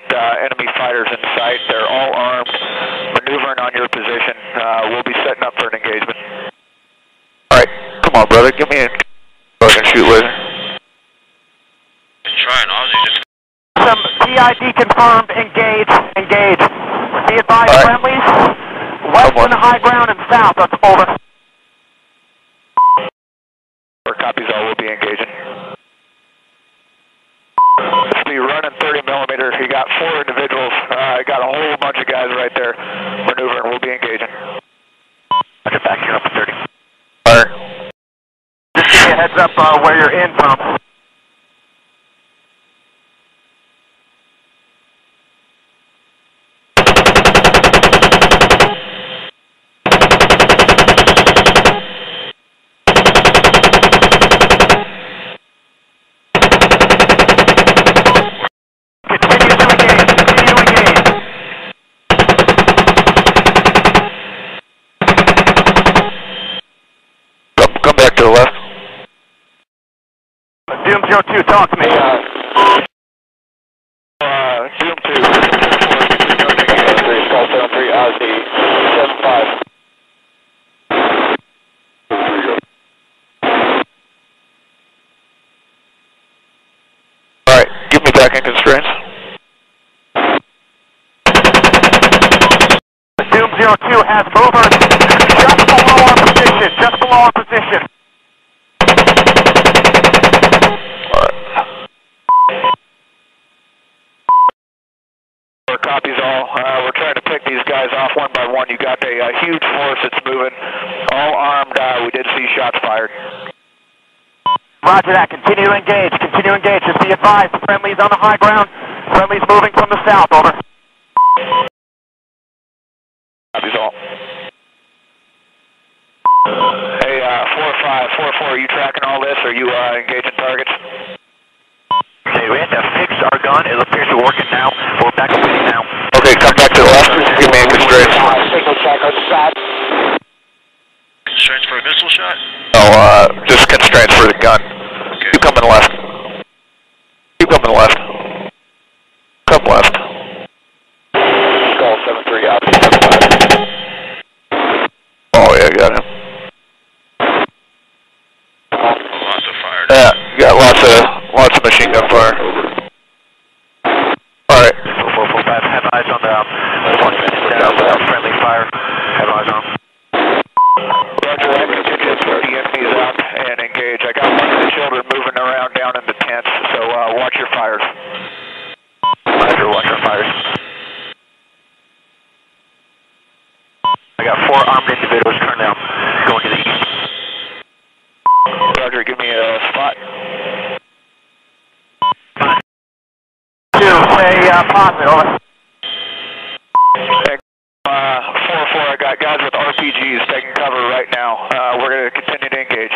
got enemy fighters in sight. They're all armed, maneuvering on your position. We'll be setting up for an engagement. Alright, come on, brother. Give me a... I can shoot later. Trying, Ozzy. Just... Some TID confirmed. Engage. Engage. Be advised, right. friendlies. West and high ground and south. That's over. Copies all. We'll be engaging. This will be running 30 millimeter. You got 4 individuals. Got a whole bunch of guys right there maneuvering. We'll be engaging. I'll get back here up to 30. Alright. Just give me a heads up where you're in from. Doom 02, talk to me. Doom 2, 373, Ozzy, 75. Alright, give me back in constraints. Doom 02 has movers just below our position, just below our position. Copies all. We're trying to pick these guys off one by one. You got a huge force that's moving, all armed. We did see shots fired. Roger that. Continue to engage. Continue to engage. Just be advised. Friendlies on the high ground. Friendlies moving from the south. Over. Copies all. Hey, 4544, are you tracking all this? Are you engaging targets? Okay, we had to fix our gun. It appears to be working now. We're back up now. Okay, come back to the left. Give me in constraints. Signal check on the side. Constraints for a missile shot? No, just constraints for the gun. Okay. Keep coming left. Keep coming left. Come left. Skull 73 out. Oh yeah, got him. Lots of fire. Yeah, you got lots of machine gun fire. Alright. 4445, have eyes on the 1 minute down without friendly fire. Have eyes on. Roger, I can get the enemies out and engage. I got one of the children moving around down in the tents, so watch your fires. Roger, watch our fires. I got 4 armed individuals currently going to the east. Roger, give me a spot. Say positive, over. 4-4, I got guys with RPGs taking cover right now. We're going to continue to engage.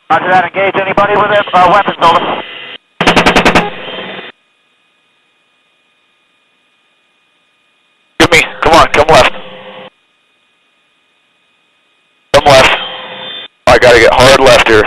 Roger that, engage anybody with their weapons, over. Give me, come on, come left. Come left. I gotta get hard left here.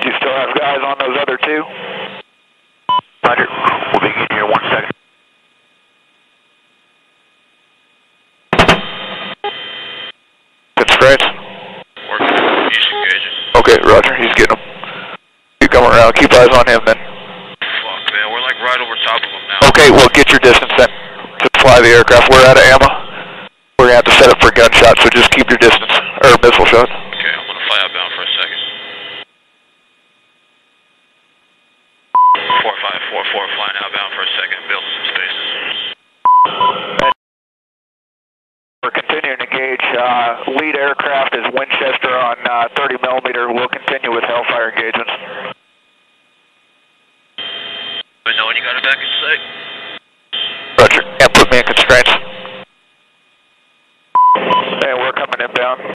Do you still have guys on those other 2? Roger, we'll be in here 1 second. Constraints. Working. He's engaging. Okay, Roger, he's getting him. Keep coming around, keep eyes on him then. Fuck, man, we're like right over top of him now. Okay, well get your distance then to fly the aircraft. We're out of ammo. We're gonna have to set up for gunshot, so just keep your distance, or missile shot. Okay, I'm gonna fly outbound for a second. 4544 flying outbound for a second, building some spaces. We're continuing to engage. Lead aircraft is Winchester on 30 millimeter. We'll continue with Hellfire engagements. But no one, you got it back in sight. Roger, and put me in constraints. And we're coming inbound.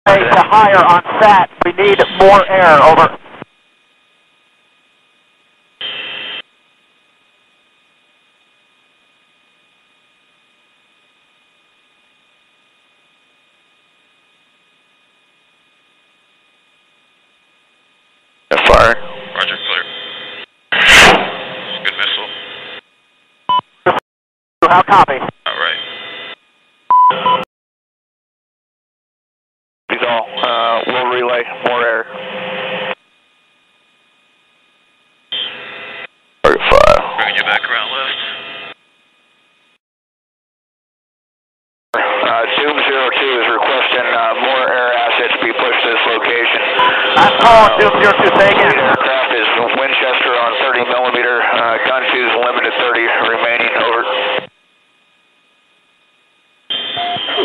Hey, to higher on SAT. We need more air, over. Fire. Roger, clear. Good missile. How copy? All right. He's all. We'll relay more air. Target 5. Bringing you back around left. Zoom 02 is requesting more air assets be pushed to this location. I'm calling Zoom 02, say again. Aircraft is Winchester on 30 millimeter, gun 2 is limited 30 remaining, over.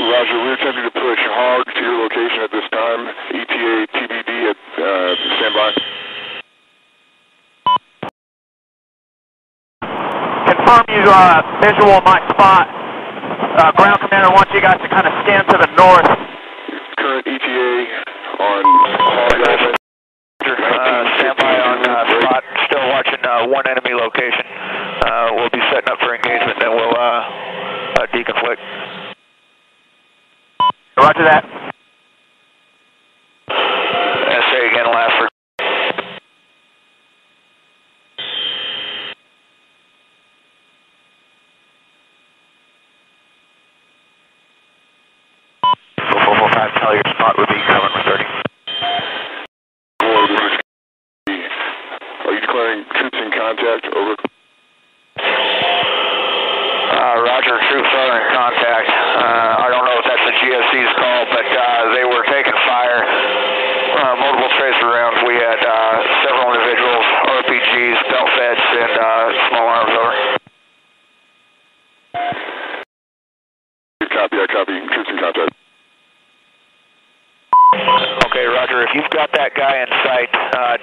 Roger, we're attempting to push hard to your location at this time. ETA TBD at standby. Confirm you visual my spot. Ground commander wants you guys to kind of scan to the north. Current ETA on hard. Stand by on spot, still watching one enemy location. We'll be setting up for engagement, then we'll deconflict. Roger that. Say again, last for. Tell your spot would be coming for 30. Are you declaring troops in contact? Over. Roger, troops are in contact. I don't know if that's the GSC's call, but they were taking fire. Multiple tracer rounds. We had several individuals, RPGs, belt feds, and small arms, over. Copy, I copy. Troops in contact. Okay, Roger, if you've got that guy in sight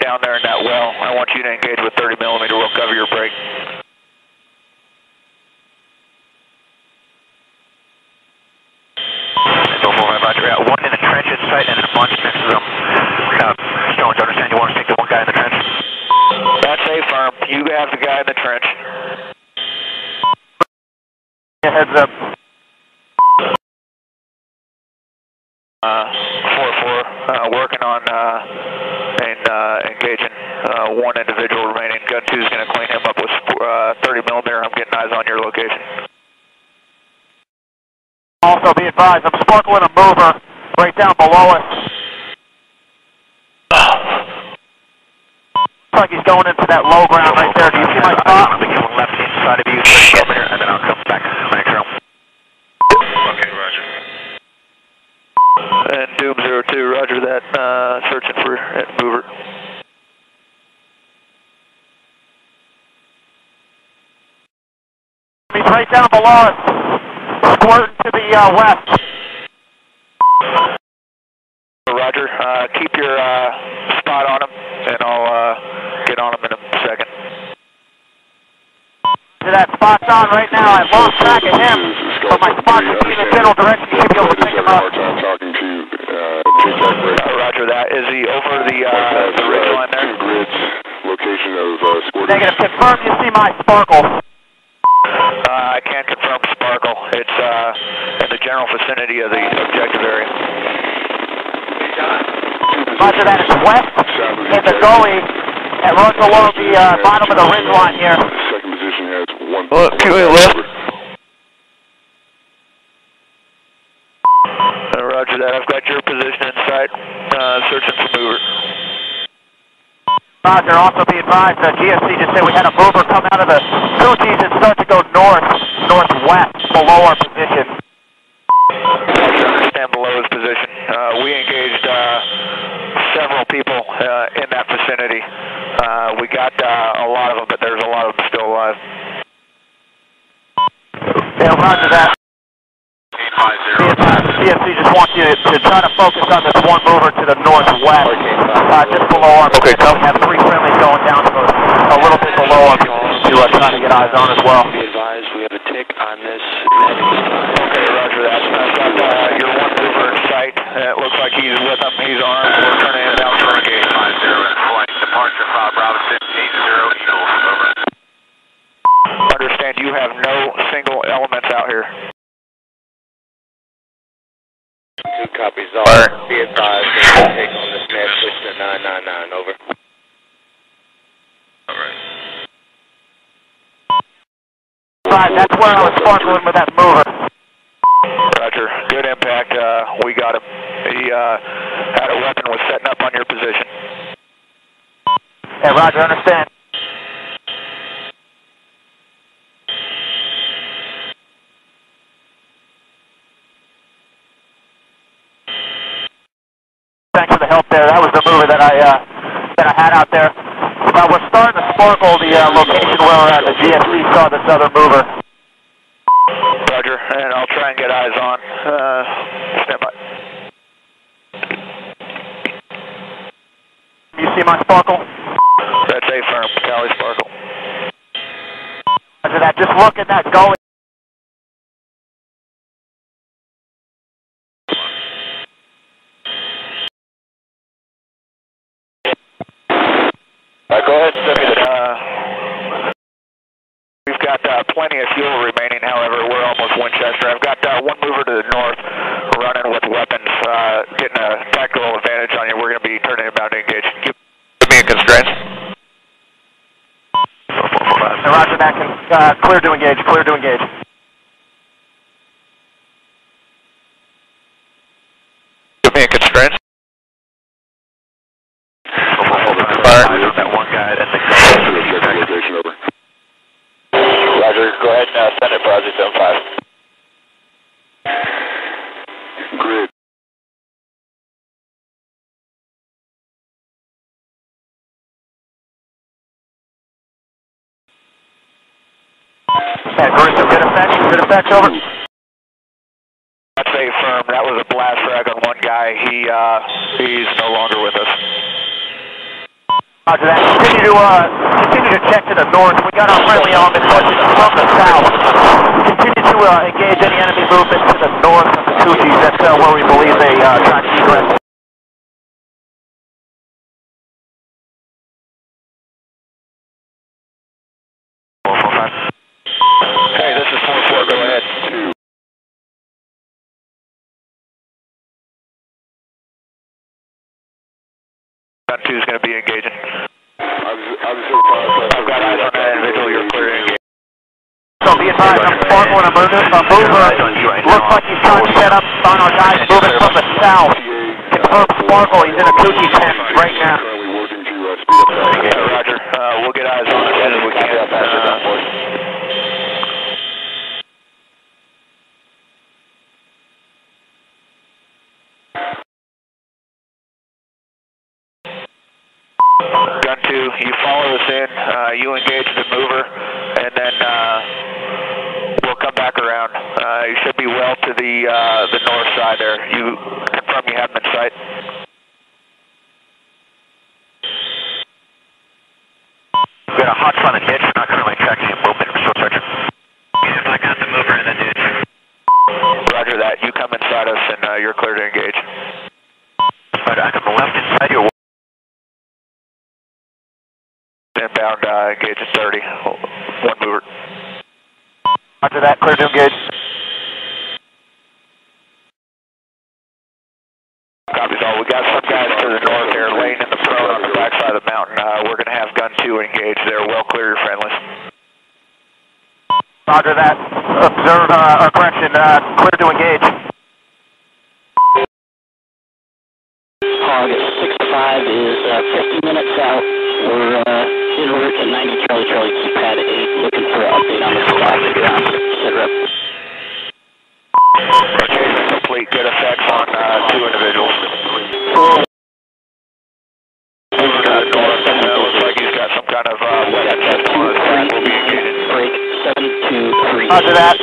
down there in that well, I want you to engage with 30 millimeter. We'll cover your break. Roger, got one in the trench in sight and a bunch next to them. Stones, understand you want to take the one guy in the trench? That's a firm. You have the guy in the trench. Heads up. 4-4, working on and engaging one individual remaining. Gun 2 is going to clean him up with 30 millimeter. I'm getting eyes on your location. Also be advised, I'm sparkling a mover right down below us. Looks like he's going into that low ground right there. Do you see my spot? I'll be going left inside of you, and then I'll come back to the next round. Okay, Roger. And Doom 02, Roger that, searching for that mover. He's right down below us, squirting to the west. Roger, keep your spot on him, and I'll get on him in a second. That spot's on right now. I lost track of him, but my spot should be in the general direction. You should be able to pick him up. Talking to Roger that. Is he over the ridge line there? Two grids, location of squad. Negative. Confirm you see my sparkle. I can't confirm sparkle. It's in the general vicinity of the objective area. Roger that. It's west in the gully and runs along the bottom of the ridge line here. Second position has one. left. Roger that. I've got your position in sight. Searching for mover. Roger. Also be advised, GSC just said we had a mover come out of the Houthis and start to go northwest below our position. Stand below his position. We engaged several people in that vicinity. We got a lot of them, but there's a lot of them still alive. Yeah, Roger that. CFC just wants you to try to focus on this one mover to the northwest, just below our position. We have 3 friendlies going down to a little bit below our position to try to get eyes on as well. Be advised, we have a tick on this. Okay, Roger that. I've got your one mover in sight. It looks like he He's with him. He's armed. We're turning inbound for engage. 50 in flight. Departure 5 Bravo 6, 80 Eagles. Over. Understand you have no single elements out here. 2 copies all. Be advised, they take on this man, push to 999. Over. Alright. Right, that's where I was sparkling with that mover. Roger. Good impact. We got him. He had a weapon, was setting up on your position. Hey, Roger, understand. Thanks for the help there. That was the mover that I had out there. We're starting to sparkle the location where the GSC saw this other mover. Roger, and I'll try and get eyes on. Stand by. You see my sparkle? That's a firm. Cali Sparkle. Roger that. Just look at that gully. Go ahead and send me we've got plenty of fuel remaining, however, we're almost Winchester. I've got one mover to the north running with weapons, getting a tactical advantage on you. We're going to be turning inbound to engage. Give me a constraint. Roger that. Clear to engage. Clear to engage. Give me a constraint. That one guy that's location over. Roger, go ahead and send it for Roger 75. Grid. Group, good effects. Good effects, over. That's a firm. That was a blast frag on one guy. He's no longer with us. Roger that. Continue to check to the north. We got our friendly element pushing from the south. Continue to engage any enemy movement to the north of the Coochies. That's where we believe they tried to egress. Hey, this is 4-4. Go ahead. Gun 2 is going to be engaging. I've got eyes on that individual. You're clear to engage. So be advised, I'm sparkling a mover. Looks like he's trying to set up on our guys moving from the south. Confirm sparkle. He's in a Coochie tent right now. Roger. We'll get eyes on it as soon as we can. Gun 2, you follow us in, you engage the mover, and then we'll come back around. You should be well to the north side there. You confirm you have them in sight? We got a hot front and hitch, not currently tracking a movement, we're still searching. I got the mover in the ditch. Roger that, you come inside us and you're clear to engage. But I got the left inside you. Inbound, engage at 30. One mover. Roger that, clear to engage. Copies all. We got some guys to the north here, laying in the prone on the backside of the mountain. We're going to have gun 2 engage there. Well clear your friendlies. Roger that. Observe, or correction, clear to engage. Target 65 is 50 minutes out. We're en route to 90 Charlie Charlie keypad 8, looking for an update on the sky to ground. Set rep. Rotation complete. Good effects on 2 individuals. Moving to the north. Looks like he's got some kind of weapon system on his back. We'll be engaging. Break 723. Roger that.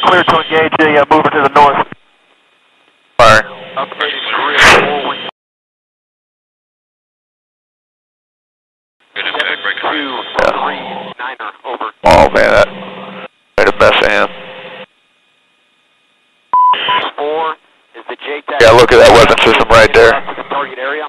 Clear to engage the mover to the north. Fire. Upgrading to real. Good impact, break 239er, over. Oh man, that made a mess of him. 4 is the JTAC. Yeah, look at that weapon system right there. Target area.